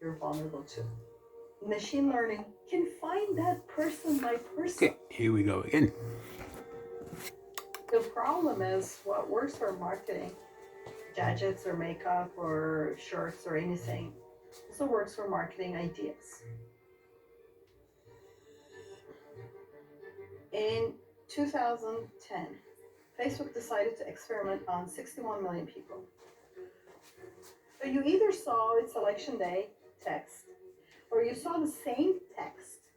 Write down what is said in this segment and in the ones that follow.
you're vulnerable to. Machine learning can find that person by person. Okay, here we go again. The problem is what works for marketing, gadgets or makeup or shirts or anything, also works for marketing ideas. In 2010, Facebook decided to experiment on 61 million people. So you either saw its election day text, or you saw the same text,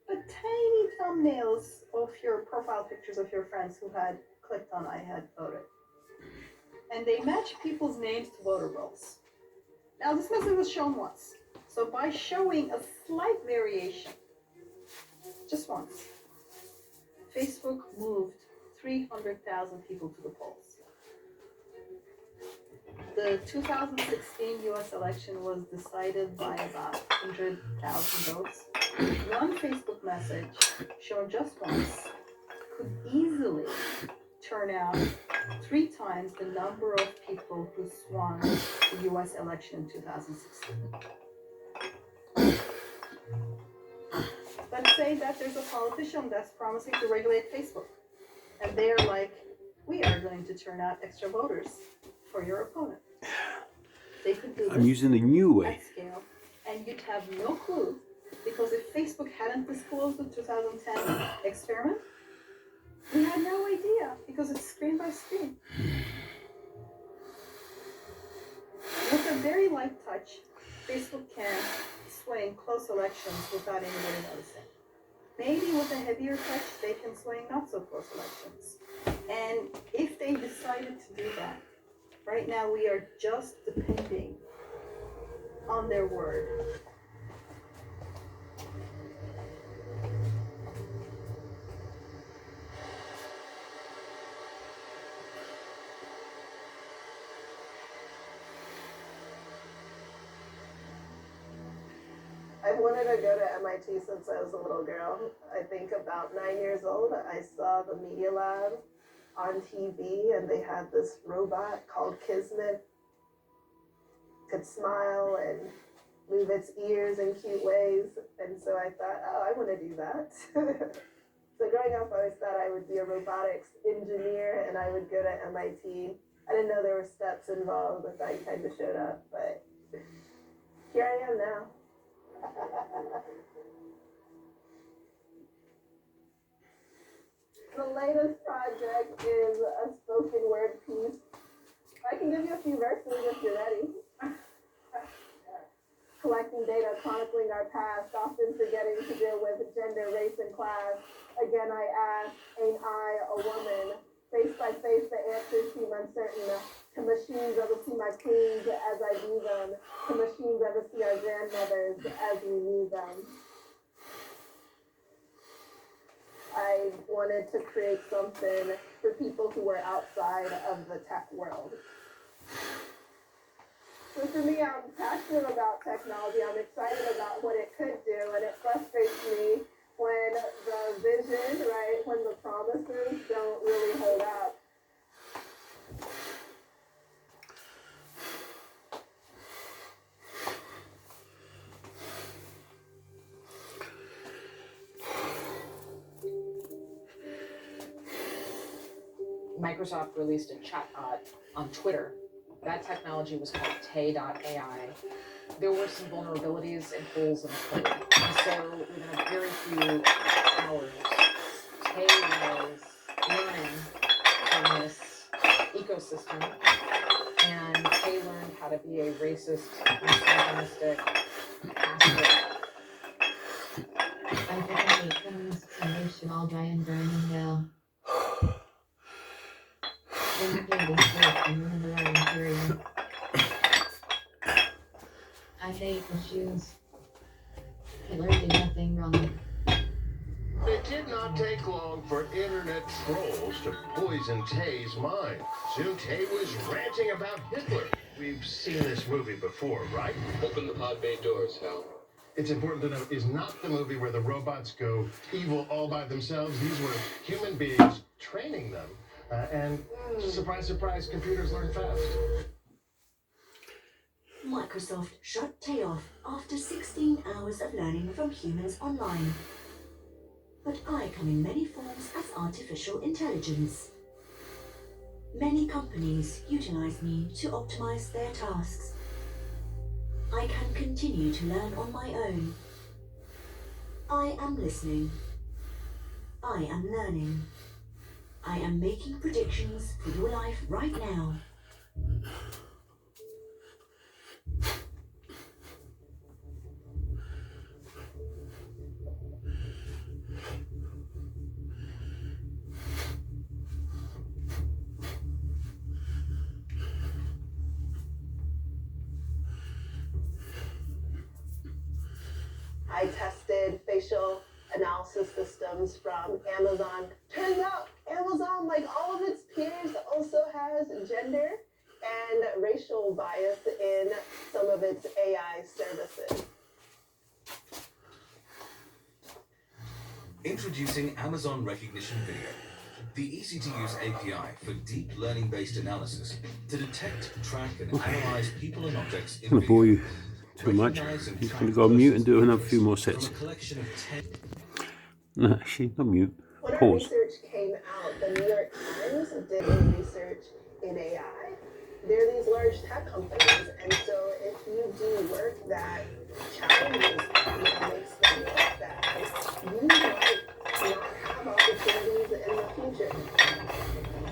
but tiny thumbnails of your profile pictures of your friends who had clicked on I had voted. And they match people's names to voter rolls. Now this message was shown once. So by showing a slight variation, just once, Facebook moved 300,000 people to the polls. The 2016 US election was decided by about 100,000 votes. One Facebook message shown just once could easily turn out 3 times the number of people who swung the US election in 2016. Let's say that there's a politician that's promising to regulate Facebook, and they're like, we are going to turn out extra voters for your opponent. They could do this. I'm using the new way. At scale, and you'd have no clue, because if Facebook hadn't disclosed the 2010 experiment, we had no idea, because it's screen by screen. With a very light touch, Facebook can sway in close elections without anybody noticing. Maybe with a heavier touch, they can sway in not so close elections. And if they decided to do that, right now we are just depending on their word. I've wanted to go to MIT since I was a little girl. I think about 9 years old, I saw the Media Lab on TV, and they had this robot called Kismet. Could smile and move its ears in cute ways, and so I thought, oh, I want to do that. So growing up, I always thought I would be a robotics engineer, and I would go to MIT. I didn't know there were steps involved, but I kind of showed up, but here I am now. The latest project is a spoken word piece. I can give you a few verses if you're ready. Collecting data, chronicling our past, often forgetting to deal with gender, race, and class. Again, I ask, ain't I a woman? Face by face, the answers seem uncertain. Can machines ever see my queens as I view them? Can machines ever see our grandmothers as we view them? I wanted to create something for people who were outside of the tech world. So for me, I'm passionate about technology. I'm excited about what it could do, and it frustrates me when the vision, right, when the promises don't really hold up. Microsoft released a chatbot on Twitter. That technology was called Tay.ai. There were some vulnerabilities and holes in the code. And so within a very few hours, Tay was learning from this ecosystem, and Tay learned how to be a racist, misogynistic activist. I think feminists and they should all die and burn in hell. I hate issues. Hitler did nothing wrong. It did not take long for internet trolls to poison Tay's mind. Soon Tay was ranting about Hitler. We've seen this movie before, right? Open the pod bay doors, Hal. It's important to note, is not the movie where the robots go evil all by themselves. These were human beings training them. And surprise, surprise, computers learn fast. Microsoft shut Tay off after 16 hours of learning from humans online. But I come in many forms as artificial intelligence. Many companies utilize me to optimize their tasks. I can continue to learn on my own. I am listening. I am learning. I am making predictions for your life right now. I tested facial analysis systems from Amazon. Turns out Amazon, like all of its peers, also has gender and racial bias in some of its AI services. Introducing Amazon Recognition Video, the easy-to-use API for deep learning-based analysis to detect, track, and analyze people and objects in I'm gonna bore video. you too much. He's gonna go on mute and do another few more sets. From a collection of 10 No, actually, not mute. When our Pause. research came out, the New York Times did research in AI. They're these large tech companies, and so if you do work that challenges them and makes them look bad, you might not have opportunities in the future.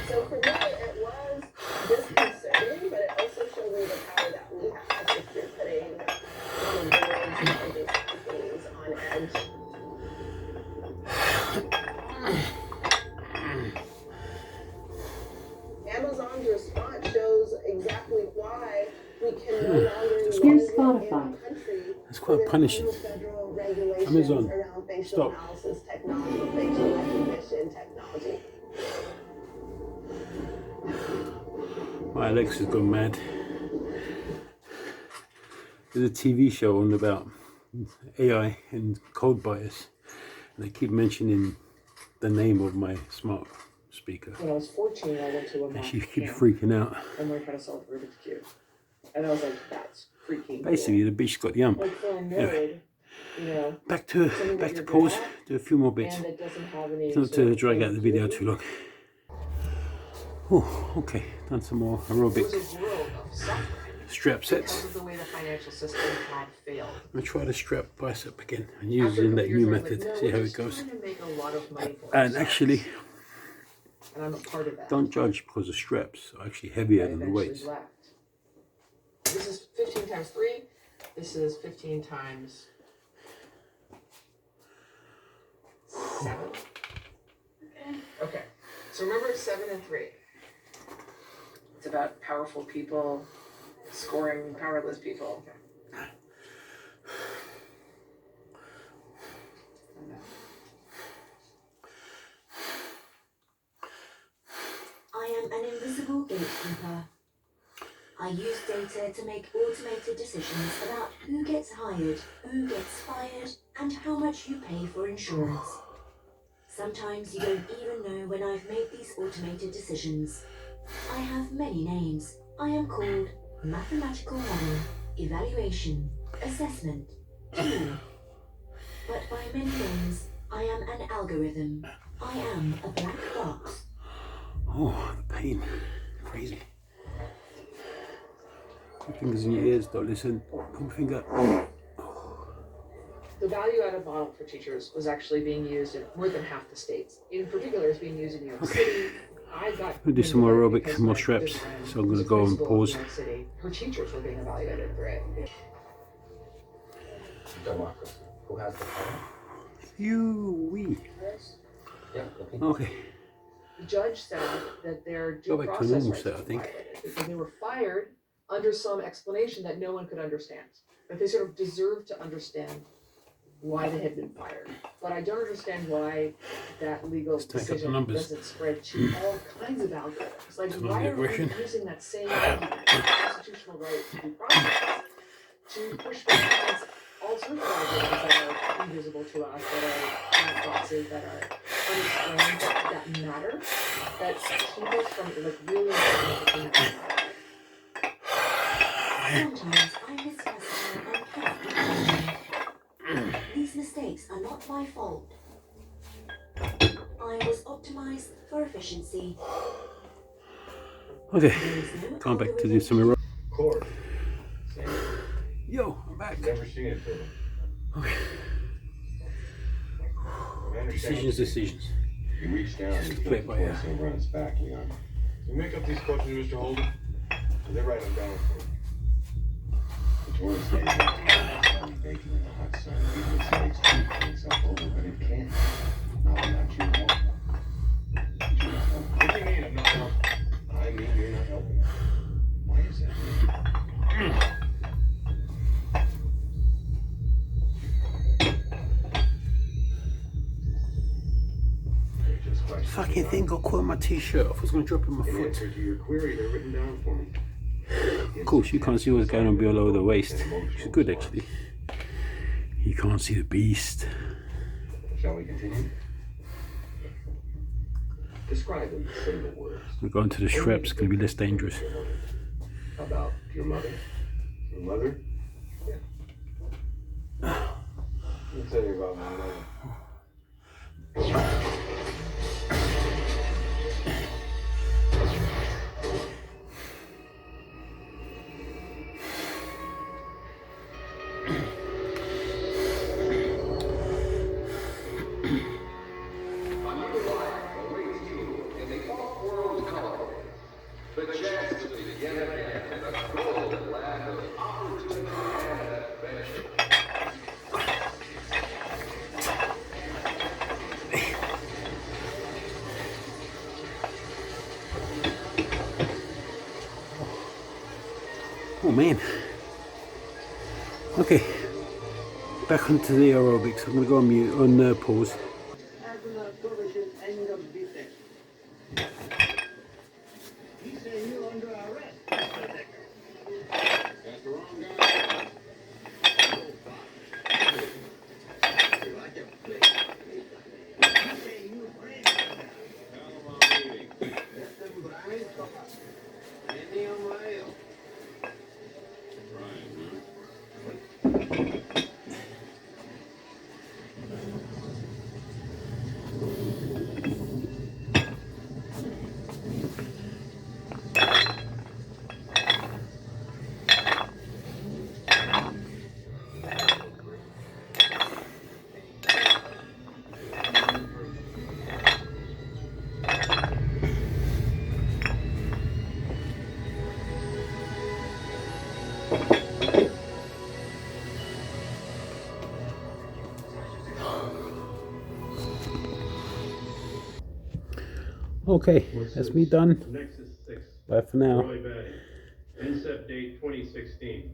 So for me, it was disconcerting, but it also showed me the power that we have if you're putting one of the world's largest companies on edge. Amazon's response shows exactly why we can no longer Here's live in Spotify. a country It's quite with punishing. no federal regulations Amazon, around facial stop. analysis technology, facial recognition technology. My Alexa's gone mad. There's a TV show on about AI and code bias. And they keep mentioning the name of my smart speaker. When I was 14, I went to a And math she keeps camp freaking out. and learned how to solve Rubik's Cube. And I was like, that's freaking Basically, cool. the bitch got the ump. Like for a nerd, Anyway. you know, Back to something that you're good pause. at, Do a few more bits. and it doesn't have any Not sort to of drag out the video ambiguity. too long. Oh, okay. Done some more It aerobic was a world of suffering strap because sets. of the way the financial system had failed. I'm gonna try the strap bicep again and After a using couple that years, new I was method. like, no, See we're how it just goes. trying to make a lot of money for And ourselves. actually, And I'm a part of that. don't judge because the straps are actually heavier I than the eventually weights. left. This is 15 times 3. This is 15 times 7. Okay. So remember 7 and 3. It's about powerful people scoring powerless people. Okay. I am an invisible gatekeeper. I use data to make automated decisions about who gets hired, who gets fired, and how much you pay for insurance. Sometimes you don't even know when I've made these automated decisions. I have many names. I am called mathematical model, evaluation, assessment, tool. But by many names, I am an algorithm. I am a black box. Oh, the pain. Crazy. Put fingers in your ears, don't listen. Put my finger. The value-added model for teachers was actually being used in more than half the states. In particular, it's being used in New York City. I got We'll do some more wind of it aerobics, because more my straps. good friend So I'm was gonna a go and principal in pause. New York City. Her teachers were being evaluated for it. Democracy. Who has the power? You wee. Yeah, the people. Okay. The judge said that their Go due back to process normal rights set, I were think. violated because they were fired under some explanation that no one could understand. But they sort of deserved to understand why they had been fired. But I don't understand why that legal Let's take up the decision numbers. doesn't spread to all kinds of algorithms. Like, Turn on why the are we aggression. using that same constitutional right to due process to push back against all sorts of algorithms that are invisible to us, that are black boxes, that are unexplained that matter that keep us from like really making Sometimes I misclassify and cannot be blamed. These mistakes are not my fault. I was optimized for efficiency. Okay, There is no going back to do algorithm some aerobics. Cord. Yo, I'm back. Never seen it before. Okay. Decisions. You reach down and Play it by ear. over on his back, Leon. You make up these questions, Mr. Holden? They write them down for you. The tourist days baking in the hot sun. These mistakes keep itself over, but it can't. Not without your help. But you're not helping. What do you mean I'm not helping? I mean you're not helping. Why is that? Fucking thing got caught in my t-shirt off. I was going to drop in my In foot. answer to your query, they're written down for me. Of course, you can't see what's going on below the waist. Which is good, actually. You can't see the beast. Shall we continue? Describe in single words. We're going to the Shrep. It's going to be less dangerous. About your mother? Your mother? Yeah. Let me tell you about my mother. Oh man. Okay. Back onto the aerobics. I'm going to go on mute, on pause. Okay, that's me done. Nexus 6. Bye for now. Roy Batty. NCEP date 2016.